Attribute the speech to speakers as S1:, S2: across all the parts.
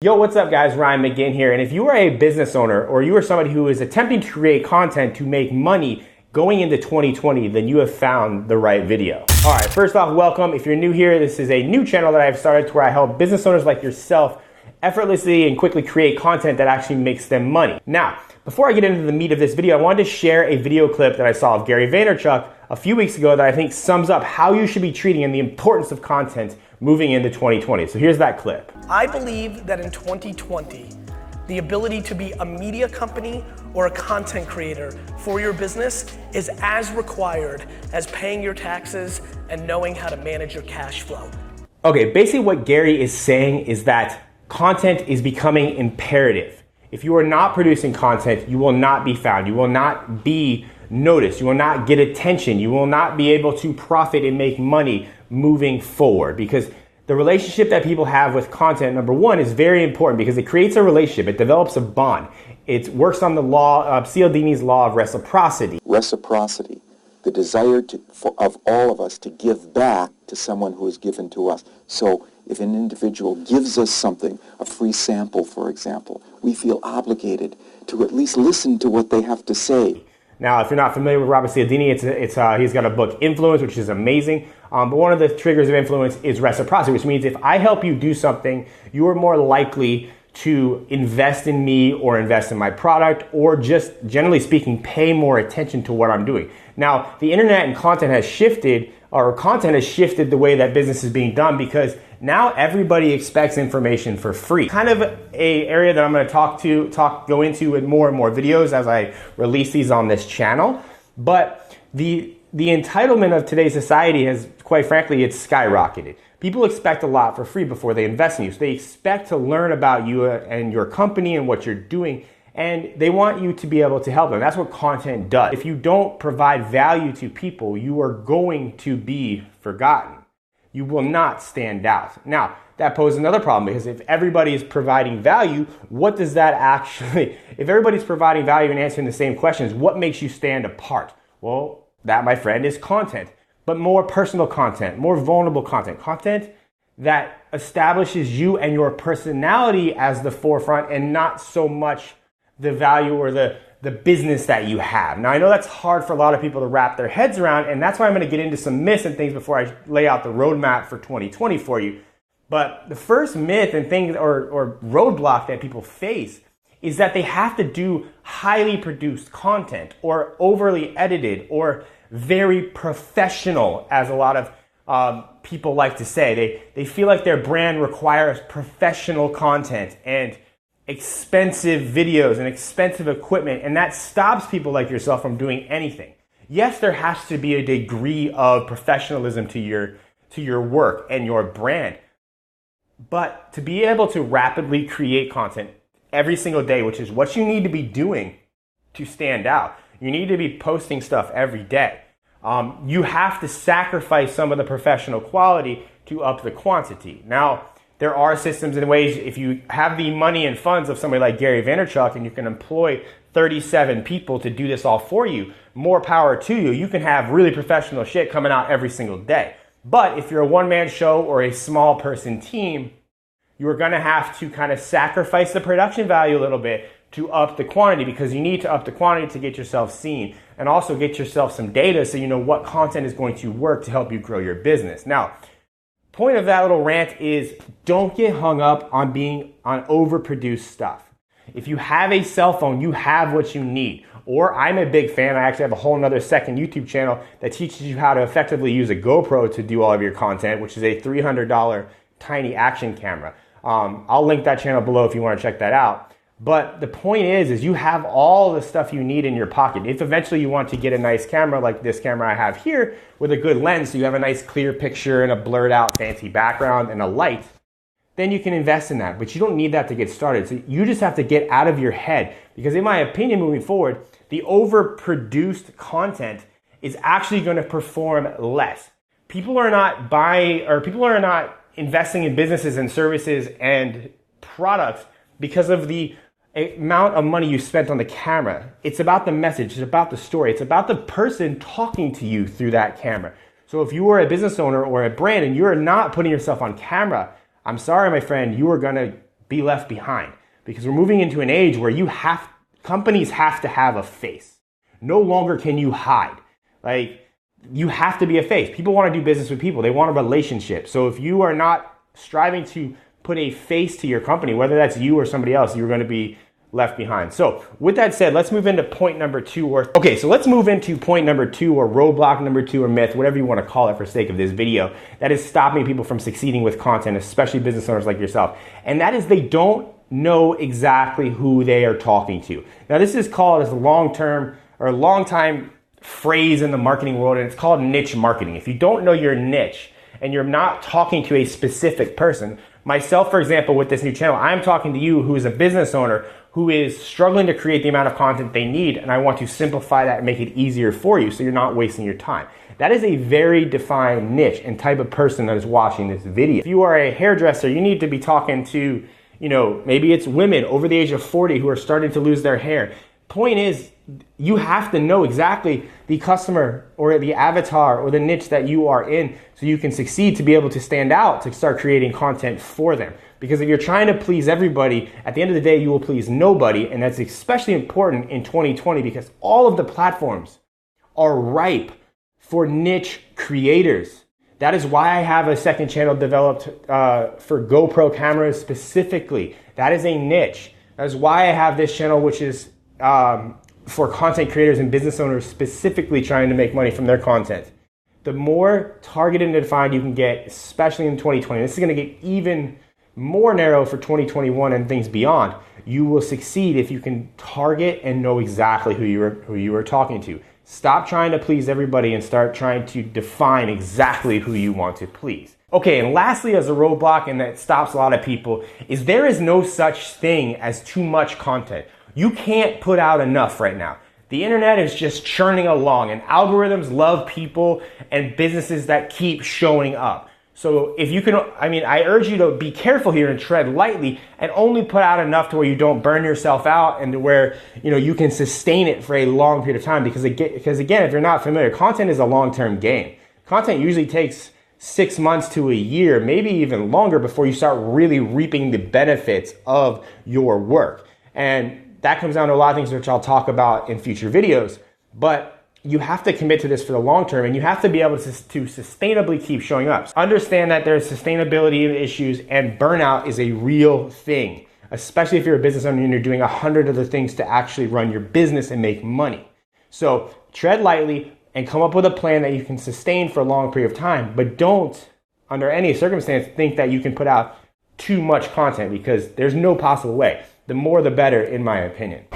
S1: Yo, what's up guys? Ryan McGinn here. And if you are a business owner or you are somebody who is attempting to create content to make money going into 2020, then you have found the right video. All right, first off, welcome. If you're new here, this is a new channel that I've started to where I help business owners like yourself effortlessly and quickly create content that actually makes them money. Now, before I get into the meat of this video, I wanted to share a video clip that I saw of Gary Vaynerchuk a few weeks ago that I think sums up how you should be treating and the importance of content moving into 2020. So here's that clip.
S2: I believe that in 2020, the ability to be a media company or a content creator for your business is as required as paying your taxes and knowing how to manage your cash flow.
S1: Okay, basically what Gary is saying is that content is becoming imperative. If you are not producing content, you will not be found. You will not be noticed. You will not get attention. You will not be able to profit and make money moving forward, because the relationship that people have with content, number one, is very important because it creates a relationship. It develops a bond. It works on the law of Cialdini's law of reciprocity.
S3: Reciprocity, the desire of all of us to give back to someone who has given to us. So if an individual gives us something, a free sample, for example, we feel obligated to at least listen to what they have to say.
S1: Now, if you're not familiar with Robert Cialdini, he's got a book, Influence, which is amazing. But one of the triggers of influence is reciprocity, which means if I help you do something, you are more likely to invest in me or invest in my product, or just generally speaking, pay more attention to what I'm doing. Now, the internet and content has shifted the way that business is being done, because now everybody expects information for free. Kind of a area that I'm going to go into in more and more videos as I release these on this channel. But the entitlement of today's society has, quite frankly, it's skyrocketed. People expect a lot for free before they invest in you. So they expect to learn about you and your company and what you're doing, and they want you to be able to help them. That's what content does. If you don't provide value to people, you are going to be forgotten. You will not stand out. Now, that poses another problem, because if everybody is providing value, if everybody's providing value and answering the same questions, what makes you stand apart? Well, that, my friend, is content, but more personal content, more vulnerable content, content that establishes you and your personality as the forefront and not so much the value or the business that you have. Now, I know that's hard for a lot of people to wrap their heads around, and that's why I'm going to get into some myths and things before I lay out the roadmap for 2020 for you. But the first myth and thing or roadblock that people face is that they have to do highly produced content or overly edited or very professional, as a lot of people like to say. They feel like their brand requires professional content and expensive videos and expensive equipment, and that stops people like yourself from doing anything. Yes, there has to be a degree of professionalism to your work and your brand, but to be able to rapidly create content every single day, which is what you need to be doing to stand out, you need to be posting stuff every day. You have to sacrifice some of the professional quality to up the quantity. Now, there are systems and ways. If you have the money and funds of somebody like Gary Vaynerchuk and you can employ 37 people to do this all for you, more power to you. You can have really professional shit coming out every single day. But if you're a one-man show or a small person team, you're going to have to kind of sacrifice the production value a little bit to up the quantity, because you need to up the quantity to get yourself seen and also get yourself some data so you know what content is going to work to help you grow your business. Now, point of that little rant is don't get hung up on being on overproduced stuff. If you have a cell phone, you have what you need. Or I'm a big fan, I actually have a whole nother second YouTube channel that teaches you how to effectively use a GoPro to do all of your content, which is a $300 tiny action camera. I'll link that channel below if you want to check that out. But the point is you have all the stuff you need in your pocket. If eventually you want to get a nice camera like this camera I have here with a good lens, so you have a nice clear picture and a blurred out fancy background and a light, then you can invest in that. But you don't need that to get started. So you just have to get out of your head, because in my opinion, moving forward, the overproduced content is actually going to perform less. People are not investing in businesses and services and products because of the amount of money you spent on the camera. It's about the message, it's about the story, it's about the person talking to you through that camera. So if you are a business owner or a brand and you're not putting yourself on camera, I'm sorry, my friend, you are gonna be left behind, because we're moving into an age where companies have to have a face. No longer can you hide. Like, you have to be a face. People want to do business with people. They want a relationship. So if you are not striving to put a face to your company, whether that's you or somebody else, you're going to be left behind. So with that said, let's move into point number 2 so let's move into point number 2, or roadblock number 2, or myth, whatever you want to call it for sake of this video, that is stopping people from succeeding with content, especially business owners like yourself. And that is they don't know exactly who they are talking to. Now, this is called as a long-time phrase in the marketing world, and it's called niche marketing. If you don't know your niche and you're not talking to a specific person, myself, for example, with this new channel, I'm talking to you who is a business owner who is struggling to create the amount of content they need, and I want to simplify that and make it easier for you so you're not wasting your time. That is a very defined niche and type of person that is watching this video. If you are a hairdresser, you need to be talking to, maybe it's women over the age of 40 who are starting to lose their hair. Point is, you have to know exactly the customer or the avatar or the niche that you are in so you can succeed, to be able to stand out, to start creating content for them. Because if you're trying to please everybody, at the end of the day, you will please nobody. And that's especially important in 2020 because all of the platforms are ripe for niche creators. That is why I have a second channel developed for GoPro cameras specifically. That is a niche. That is why I have this channel, which is for content creators and business owners specifically trying to make money from their content. The more targeted and defined you can get, especially in 2020, this is going to get even more narrow for 2021 and things beyond. You will succeed if you can target and know exactly who you are talking to. Stop trying to please everybody and start trying to define exactly who you want to please. Okay, and lastly, as a roadblock, and that stops a lot of people, is there is no such thing as too much content. You can't put out enough right now. The internet is just churning along, and algorithms love people and businesses that keep showing up. So if you can, I urge you to be careful here and tread lightly and only put out enough to where you don't burn yourself out and to where, you can sustain it for a long period of time. Because again, if you're not familiar, content is a long-term game. Content usually takes 6 months to a year, maybe even longer, before you start really reaping the benefits of your work. And that comes down to a lot of things which I'll talk about in future videos. But you have to commit to this for the long term, and you have to be able to sustainably keep showing up. Understand that there's sustainability issues, and burnout is a real thing, especially if you're a business owner and you're doing 100 other things to actually run your business and make money. So tread lightly and come up with a plan that you can sustain for a long period of time, but don't, under any circumstance, think that you can put out too much content, because there's no possible way. The more the better, in my opinion.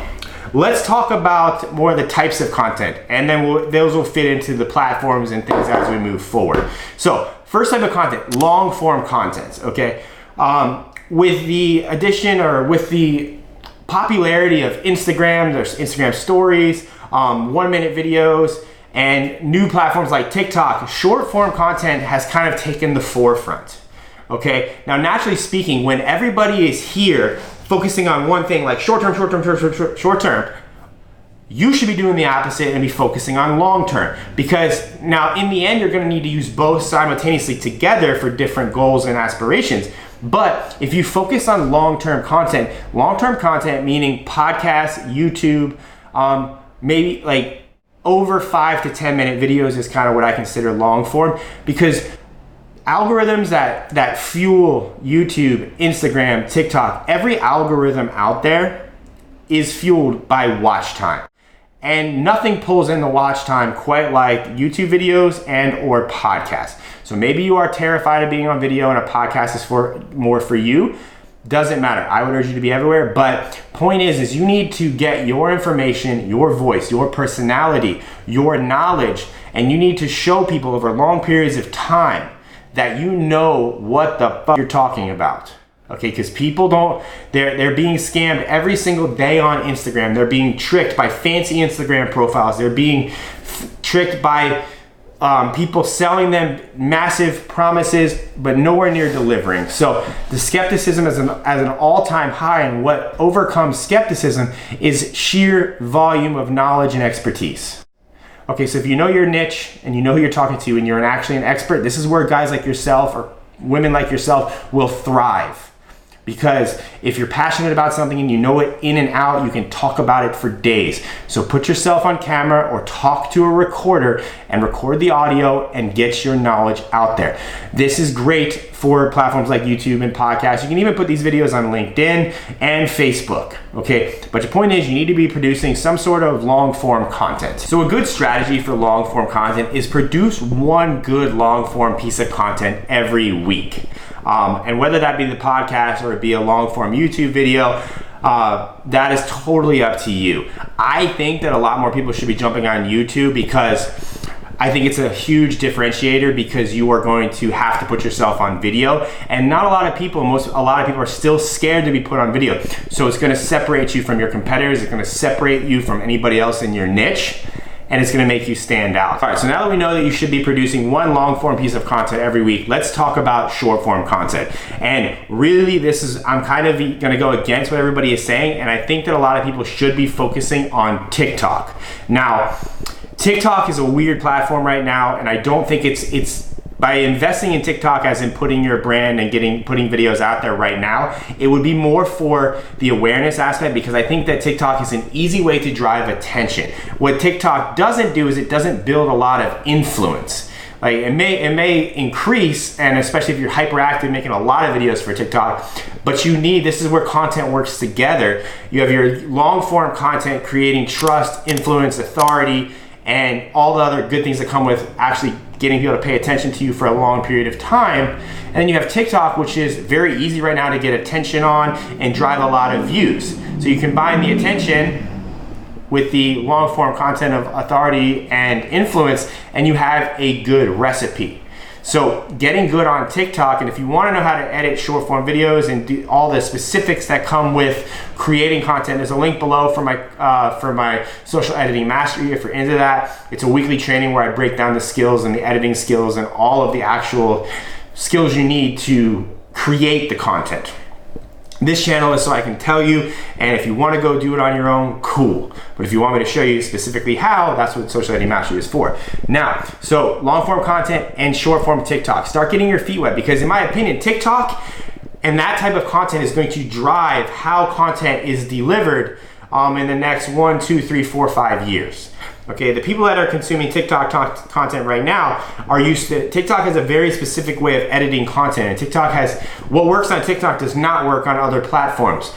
S1: Let's talk about more of the types of content, and then those will fit into the platforms and things as we move forward. So first type of content, long form content, okay? With the addition or with the popularity of Instagram, there's Instagram stories, 1-minute videos, and new platforms like TikTok, short form content has kind of taken the forefront, okay? Now, naturally speaking, when everybody is here focusing on one thing, like short term, you should be doing the opposite and be focusing on long term. Because now in the end, you're gonna need to use both simultaneously together for different goals and aspirations. But if you focus on long-term content meaning podcasts, YouTube, maybe like over 5 to 10 minute videos is kind of what I consider long form, because algorithms that fuel YouTube, Instagram, TikTok, every algorithm out there is fueled by watch time. And nothing pulls in the watch time quite like YouTube videos and or podcasts. So maybe you are terrified of being on video and a podcast is more for you. Doesn't matter. I would urge you to be everywhere. But point is you need to get your information, your voice, your personality, your knowledge, and you need to show people over long periods of time that you know what the fuck you're talking about, okay? Because people they're being scammed every single day on Instagram. They're being tricked by fancy Instagram profiles. They're being tricked by people selling them massive promises, but nowhere near delivering. So the skepticism is at an all-time high, and what overcomes skepticism is sheer volume of knowledge and expertise. Okay, so if you know your niche and you know who you're talking to and you're actually an expert, this is where guys like yourself or women like yourself will thrive. Because if you're passionate about something and you know it in and out, you can talk about it for days. So put yourself on camera or talk to a recorder and record the audio and get your knowledge out there. This is great for platforms like YouTube and podcasts. You can even put these videos on LinkedIn and Facebook, okay? But the point is, you need to be producing some sort of long form content. So a good strategy for long form content is produce one good long form piece of content every week. And whether that be the podcast or it be a long form YouTube video, that is totally up to you. I think that a lot more people should be jumping on YouTube because I think it's a huge differentiator, because you are going to have to put yourself on video, and not a lot of people are still scared to be put on video. So it's going to separate you from your competitors. It's going to separate you from anybody else in your niche, and it's going to make you stand out. All right, so now that we know that you should be producing one long form piece of content every week, let's talk about short form content. And really, I'm kind of going to go against what everybody is saying, and I think that a lot of people should be focusing on TikTok. Now, TikTok is a weird platform right now, and I don't think it's by investing in TikTok, as in putting your brand and putting videos out there right now, it would be more for the awareness aspect, because I think that TikTok is an easy way to drive attention. What TikTok doesn't do is it doesn't build a lot of influence. Like it may increase, and especially if you're hyperactive making a lot of videos for TikTok, but this is where content works together. You have your long form content creating trust, influence, authority, and all the other good things that come with actually getting people to pay attention to you for a long period of time. And then you have TikTok, which is very easy right now to get attention on and drive a lot of views. So you combine the attention with the long form content of authority and influence, and you have a good recipe. So getting good on TikTok, and if you want to know how to edit short form videos and do all the specifics that come with creating content, there's a link below for my social editing mastery if you're into that. It's a weekly training where I break down the skills and the editing skills and all of the actual skills you need to create the content. This channel is so I can tell you, and if you want to go do it on your own, cool. But if you want me to show you specifically how, that's what Social Editing Mastery is for. Now, so long form content and short form TikTok. Start getting your feet wet, because in my opinion, TikTok and that type of content is going to drive how content is delivered in the next 1, 2, 3, 4, 5 years. Okay, the people that are consuming TikTok content right now are used to, TikTok has a very specific way of editing content, and TikTok has, what works on TikTok does not work on other platforms.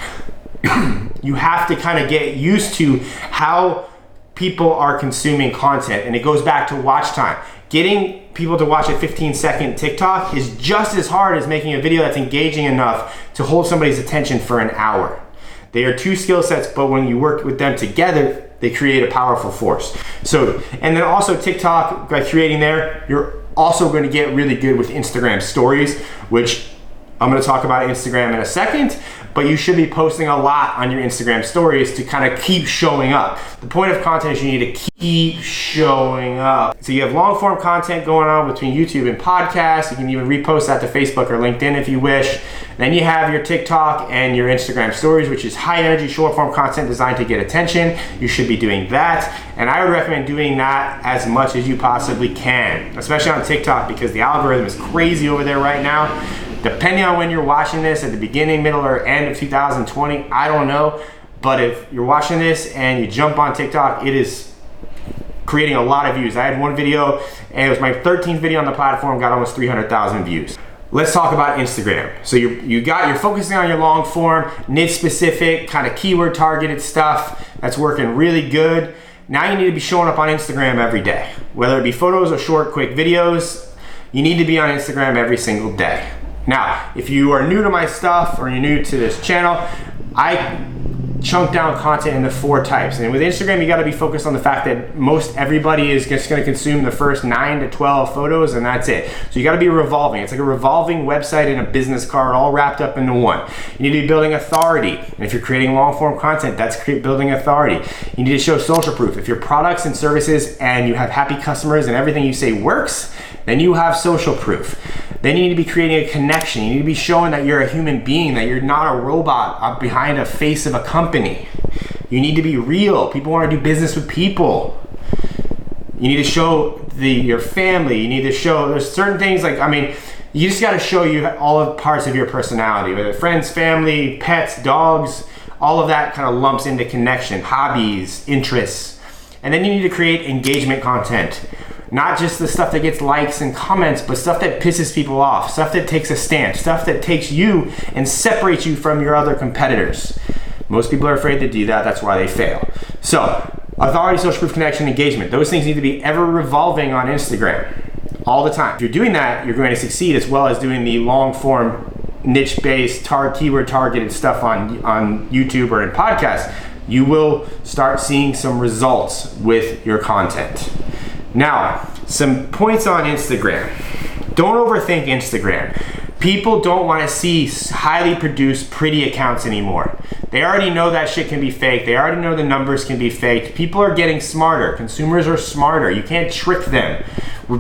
S1: You have to kind of get used to how people are consuming content, and it goes back to watch time. Getting people to watch a 15-second TikTok is just as hard as making a video that's engaging enough to hold somebody's attention for an hour. They are two skill sets, but when you work with them together, they create a powerful force. So, and then also TikTok, by creating there, you're also going to get really good with Instagram stories, which I'm going to talk about Instagram in a second, but you should be posting a lot on your Instagram stories to kind of keep showing up. The point of content is you need to keep showing up. So you have long form content going on between YouTube and podcasts. You can even repost that to Facebook or LinkedIn if you wish. Then you have your TikTok and your Instagram stories, which is high energy short form content designed to get attention. You should be doing that. And I would recommend doing that as much as you possibly can, especially on TikTok, because the algorithm is crazy over there right now. Depending on when you're watching this, at the beginning, middle, or end of 2020, I don't know. But if you're watching this and you jump on TikTok, it is creating a lot of views. I had one video, and it was my 13th video on the platform, got almost 300,000 views. Let's talk about Instagram. So you're focusing on your long form, niche specific, kind of keyword targeted stuff that's working really good. Now you need to be showing up on Instagram every day. Whether it be photos or short, quick videos, you need to be on Instagram every single day. Now, if you are new to my stuff or you're new to this channel, I chunk down content into 4 types. And with Instagram, you gotta be focused on the fact that most everybody is just gonna consume the first 9 to 12 photos, and that's it. So you gotta be revolving. It's like a revolving website and a business card all wrapped up into one. You need to be building authority. And if you're creating long form content, that's building authority. You need to show social proof. If your products and services and you have happy customers and everything you say works, then you have social proof. Then you need to be creating a connection. You need to be showing that you're a human being, that you're not a robot behind a face of a company. You need to be real. People want to do business with people. You need to show your family. You need to show, there's certain things like, You just gotta show you all of parts of your personality, whether friends, family, pets, dogs, all of that kind of lumps into connection, hobbies, interests. And then you need to create engagement content. Not just the stuff that gets likes and comments, but stuff that pisses people off, stuff that takes a stance, stuff that takes you and separates you from your other competitors. Most people are afraid to do that, that's why they fail. So, authority, social proof, connection, engagement, those things need to be ever revolving on Instagram, all the time. If you're doing that, you're going to succeed, as well as doing the long form, niche-based, keyword targeted stuff on YouTube or in podcasts. You will start seeing some results with your content. Now, some points on Instagram. Don't overthink Instagram. People don't want to see highly produced, pretty accounts anymore. They already know that shit can be fake. They already know the numbers can be faked. People are getting smarter. Consumers are smarter. You can't trick them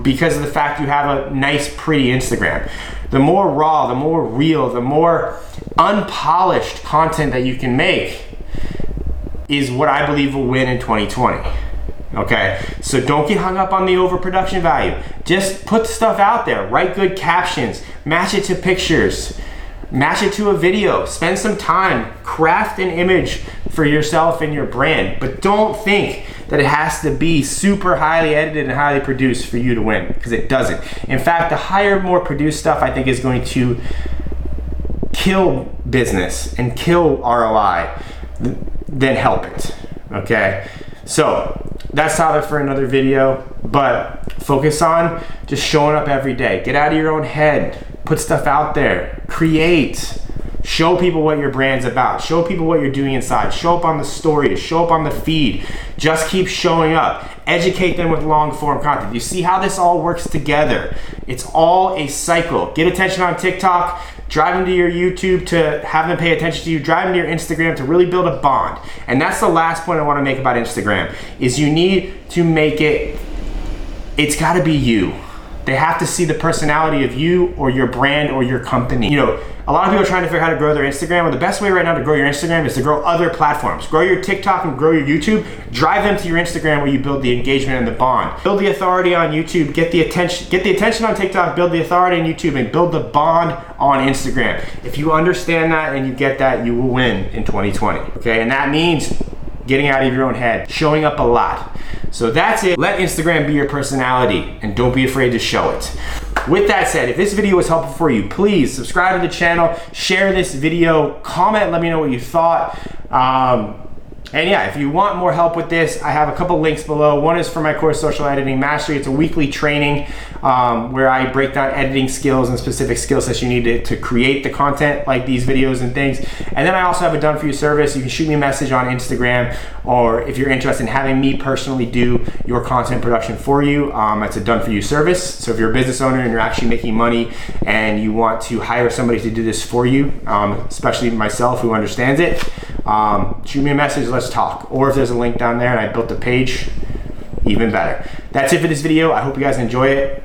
S1: because of the fact you have a nice, pretty Instagram. The more raw, the more real, the more unpolished content that you can make is what I believe will win in 2020. Okay, so don't get hung up on the overproduction value. Just put stuff out there, write good captions, match it to pictures, match it to a video, spend some time, craft an image for yourself and your brand, but don't think that it has to be super highly edited and highly produced for you to win, because it doesn't. In fact, the higher, more produced stuff I think is going to kill business and kill ROI than help it, okay? So that's topic for another video, but focus on just showing up every day. Get out of your own head, put stuff out there, create, show people what your brand's about, show people what you're doing inside, show up on the story, show up on the feed, just keep showing up, educate them with long form content. You see how this all works together. It's all a cycle. Get attention on TikTok, drive them to your YouTube to have them pay attention to you, drive them to your Instagram to really build a bond. And that's the last point I want to make about Instagram, is you need to make it's got to be you. They have to see the personality of you or your brand or your company. You know, a lot of people are trying to figure out how to grow their Instagram. Well, the best way right now to grow your Instagram is to grow other platforms. Grow your TikTok and grow your YouTube. Drive them to your Instagram where you build the engagement and the bond. Build the authority on YouTube. Get the attention on TikTok. Build the authority on YouTube and build the bond on Instagram. If you understand that and you get that, you will win in 2020. Okay, and that means getting out of your own head, showing up a lot. So that's it. Let Instagram be your personality and don't be afraid to show it. With that said, if this video was helpful for you, please subscribe to the channel, share this video, comment, let me know what you thought. And yeah, if you want more help with this, I have a couple links below. One is for my course, Social Editing Mastery. It's a weekly training where I break down editing skills and specific skill sets you need to create the content like these videos and things. And then I also have a done for you service. You can shoot me a message on Instagram, or if you're interested in having me personally do your content production for you, it's a done for you service. So if you're a business owner and you're actually making money and you want to hire somebody to do this for you, especially myself who understands it, shoot me a message, let's talk. Or if there's a link down there and I built a page, even better. That's it for this video. I hope you guys enjoy it.